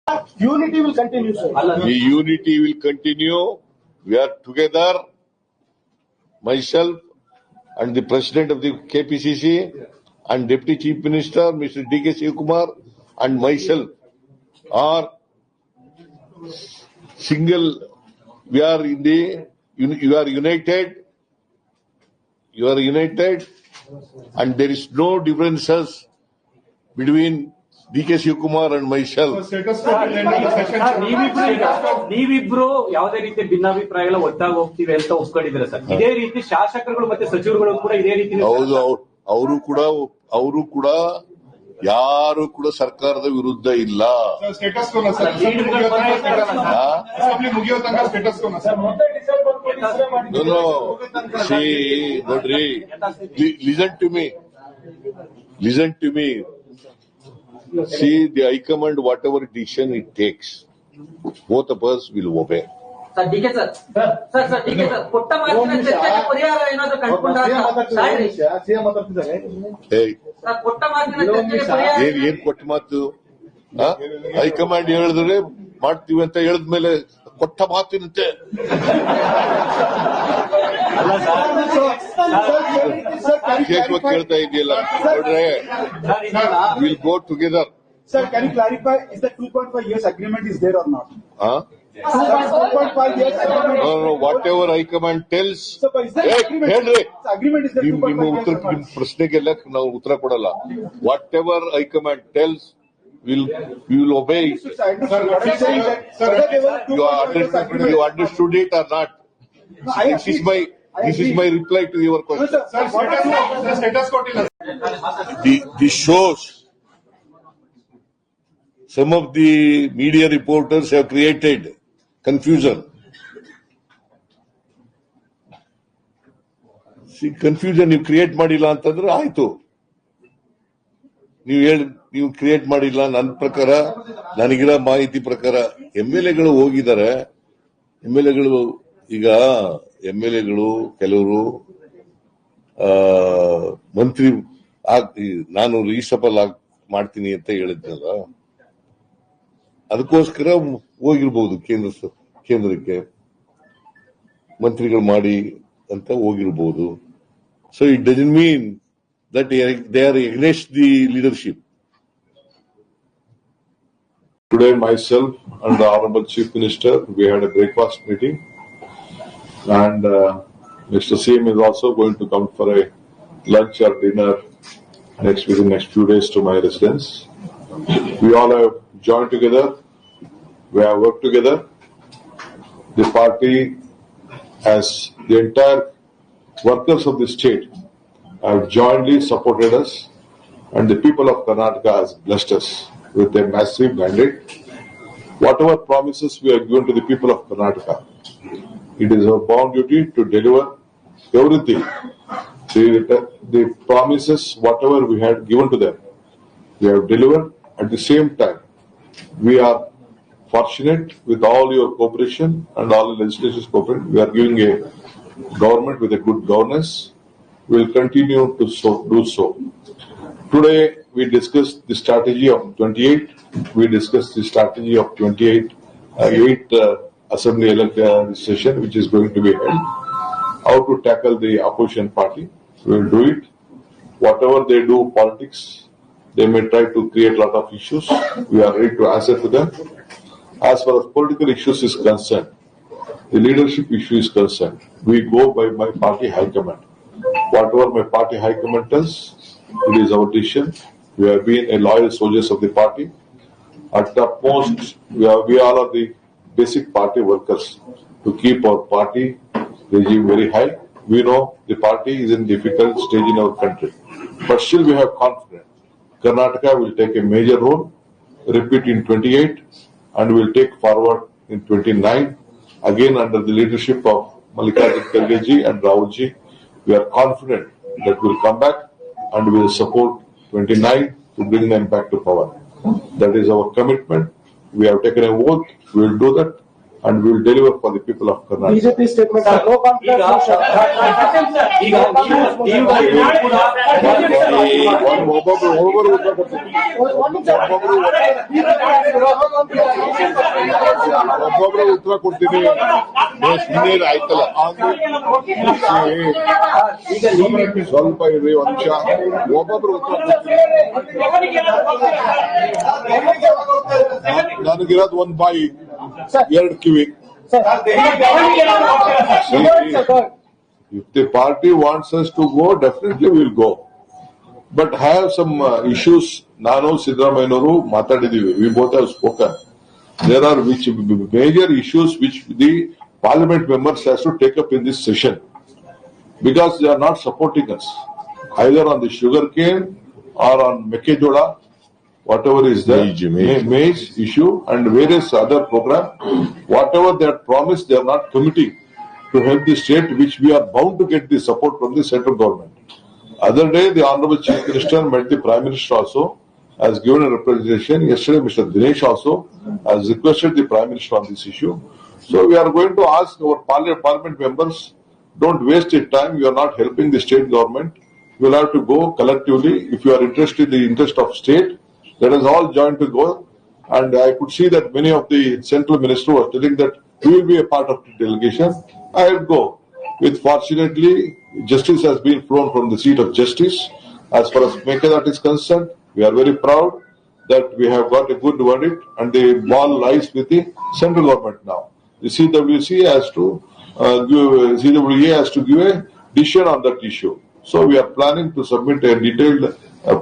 Unity will continue, sir. The unity will continue. We are together. Myself and the President of the KPCC and Deputy Chief Minister, Mr. D.K. Shivakumar, and myself are single. We are in the. You are united. You are united, and there is no differences between D.K. Shivakumar and myself. ನೀವಿಬ್ರು ಯಾವುದೇ ರೀತಿ ಭಿನ್ನಾಭಿಪ್ರಾಯಗಳ ಒಟ್ಟಾಗಿ ಹೋಗ್ತೀವಿ ಅಂತ ಒಪ್ಕೊಂಡಿದ್ದೀರಾ sir? ಇದೇ ರೀತಿ ಶಾಸಕರುಗಳು ಮತ್ತೆ ಸಚಿವರುಗಳು ಕೂಡ ಇದೇ ರೀತಿ. ಹೌದು, ಅವರು ಕೂಡ ಯಾರು ಕೂಡ ಸರ್ಕಾರದ ವಿರುದ್ಧ ಇಲ್ಲ. ನೋಡ್ರಿ, listen to me. See, the High Command, whatever decision it takes, both of us will obey. Sir, DK sir. Sir, DK sir. ಕೊಟ್ಟ ಮಾತಿನ ಚರ್ಚೆಗೆ ಪರಿಹಾರ ಏನಾದರೂ ಕಂಡುಕೊಂಡಾಗ ಸಿಎಂ ಮಾತಾಡ್ತಿದ್ದಾರೆ. ಸರ್, ಕೊಟ್ಟ ಮಾತಿನ ಚರ್ಚೆಗೆ ಪರಿಹಾರ ಏನ್ ಕೊಟ್ಟ ಮಾತು? ಹೈಕಮಾಂಡ್ ಹೇಳಿದ್ರೆ ಮಾಡ್ತೀವಿ ಅಂತ ಹೇಳಿದ್ಮೇಲೆ ಕೊಟ್ಟ ಮಾತಿನಂತೆ. ಕೇಳ್ತಾ ಇದೆಯಲ್ಲ ನೋಡ್ರೆ, will go together. Sir, can you clarify, is the 2.5 years agreement is there or not? 2.5 years agreement. No, whatever High Command tells. Sir, but is there ಹೇಳ್ರಿ, agreement is there 2.5 years? ನಿಮ್ಮ ಪ್ರಶ್ನೆಗೆಲ್ಲ ನಾವು ಉತ್ತರ ಕೊಡಲ್ಲ. Whatever High Command tells, we will obey it. You understood it or not? This is my reply to your question. This shows some of the media reporters have created confusion. See, confusion you create ಮಾಡಿಲ್ಲ ಅಂತಂದ್ರೆ ಆಯ್ತು. ನೀವು create ಮಾಡಿಲ್ಲ. ನನ್ನ ಪ್ರಕಾರ, ನನಗಿರೋ ಮಾಹಿತಿ ಪ್ರಕಾರ MLAಗಳು ಹೋಗಿದ್ದಾರೆ. MLAಗಳು ಈಗ MLAಗಳು ಕೆಲವರು ಮಂತ್ರಿ ನಾನು ರೀಸಫಲ್ ಮಾಡ್ತೀನಿ ಅಂತ ಹೇಳಿದ್ನಲ್ಲ, ಅದಕ್ಕೋಸ್ಕರ ಹೋಗಿರ್ಬೋದು ಕೇಂದ್ರಕ್ಕೆ ಮಂತ್ರಿಗಳು ಮಾಡಿ ಅಂತ ಹೋಗಿರ್ಬೋದು. So it doesn't mean that they are against the leadership. Today, myself and the Honorable Chief Minister, we had a breakfast meeting, and Mr. CM is also going to come for a lunch or dinner within next few days to my residence. We all have joined together. We have worked together. The party, as the entire workers of the state, have jointly supported us, and the people of Karnataka has blessed us with a massive mandate. Whatever promises we have given to the people of Karnataka, it is our bound duty to deliver everything. The promises, whatever we had given to them, we have delivered. At the same time, we are fortunate with all your cooperation and all the legislature's cooperation. We are giving a government with a good governance. We will continue to do so. Today, we discussed the strategy of 28. We discussed the strategy of 8 assembly session, which is going to be held. How to tackle the opposition party. We will do it. Whatever they do politics, they may try to create a lot of issues. We are ready to answer to them. As far as political issues is concerned, the leadership issue is concerned, we go by my party high command. Whatever my party high command tells, it is our decision. We have been a loyal soldiers of the party. At the most, we all are the basic party workers to keep our party regime very high. We know the party is in difficult stage in our country, but still we have confidence. Karnataka will take a major role, repeat in 28, and will take forward in 29. Again under the leadership of Mallikarjun Kharge ji and Rahul ji. We are confident that we will come back and we will support 29 to bring them back to power. That is our commitment. We have taken an oath. We will do that. and we will deliver for the people of Karnataka. BJP statement, sir. No confidence motion. ಈಗ ನೀವು ಕೂಡ ಒಬ್ಬೊಬ್ರು ಉತ್ತರ ಕೊಡ್ತೀನಿ. ಒಬ್ಬೊಬ್ರು ಉತ್ತರ ಕೊಡ್ತೀನಿ. ಸುಮ್ಮನೆ ಆಯ್ತಲ್ಲ ಸ್ವಲ್ಪ ಇರ್ರಿ ಒಂದ್ ನಿಮಿಷ. ಒಬ್ಬೊಬ್ರು ಉತ್ತರ ಕೊಡ್ತೀನಿ. ನನಗಿರೋದು ಒಂದ್ ಬಾಯಿ, ಎರಡು ಕಿವಿ. If the party wants us to go, definitely we will go. But have some issues. Nanu Siddaramayyanoru matadidivi. We both have spoken. There are major issues which the parliament members has to take up in this session, because they are not supporting us either on the sugarcane or on Mekkejoda, whatever is there, maize issue and various other programs. Whatever they had promised, they are not committing to help the state, which we are bound to get the support from the central government. Other day, the Honorable Chief Minister met the Prime Minister also, has given a representation. Yesterday, Mr. Dinesh also has requested the Prime Minister on this issue. So we are going to ask our parliament members, don't waste your time. You are not helping the state government. You will have to go collectively. If you are interested in the interest of state, let us all join to go. And I could see that many of the central ministers were telling that we will be a part of the delegation. I will go. With fortunately, justice has been flown from the seat of justice. As far as Mekkejoda is concerned, we are very proud that we have got a good verdict, and the ball lies with the central government now. The CWA has to give a decision on that issue. So we are planning to submit a detailed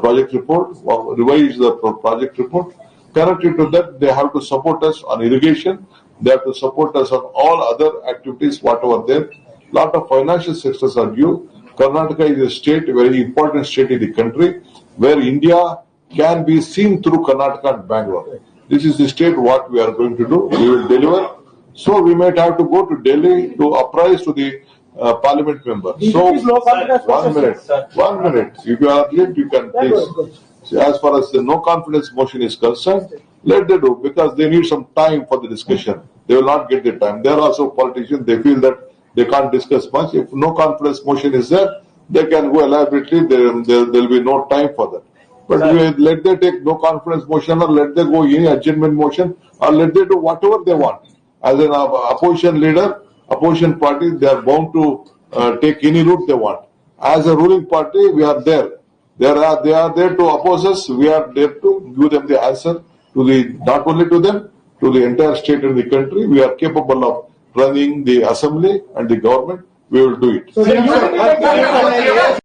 project report, or revise the project report. Connected to that, they have to support us on irrigation. They have to support us on all other activities, whatever there. Lot of financial sectors are due. Karnataka is a state, a very important state in the country, where India can be seen through Karnataka and Bangalore. This is the state what we are going to do. We will deliver. So we might have to go to Delhi to apprise to the parliament members. So, one minute. If you are late, you can please. As far as the no confidence motion is concerned, let them do, because they need some time for the discussion. They will not get the time. They are also politicians. They feel that they can't discuss much. If no confidence motion is there, they can go elaborately. There will be no time for that. But let them take no confidence motion, or let them go any adjournment motion, or let them do whatever they want. As an opposition leader, opposition party, they are bound to take any route they want. As a ruling party, we are there. They are there to oppose us. We are there to give them the answer to not only to them, to the entire state and the country. We are capable of running the assembly and the government. We will do it.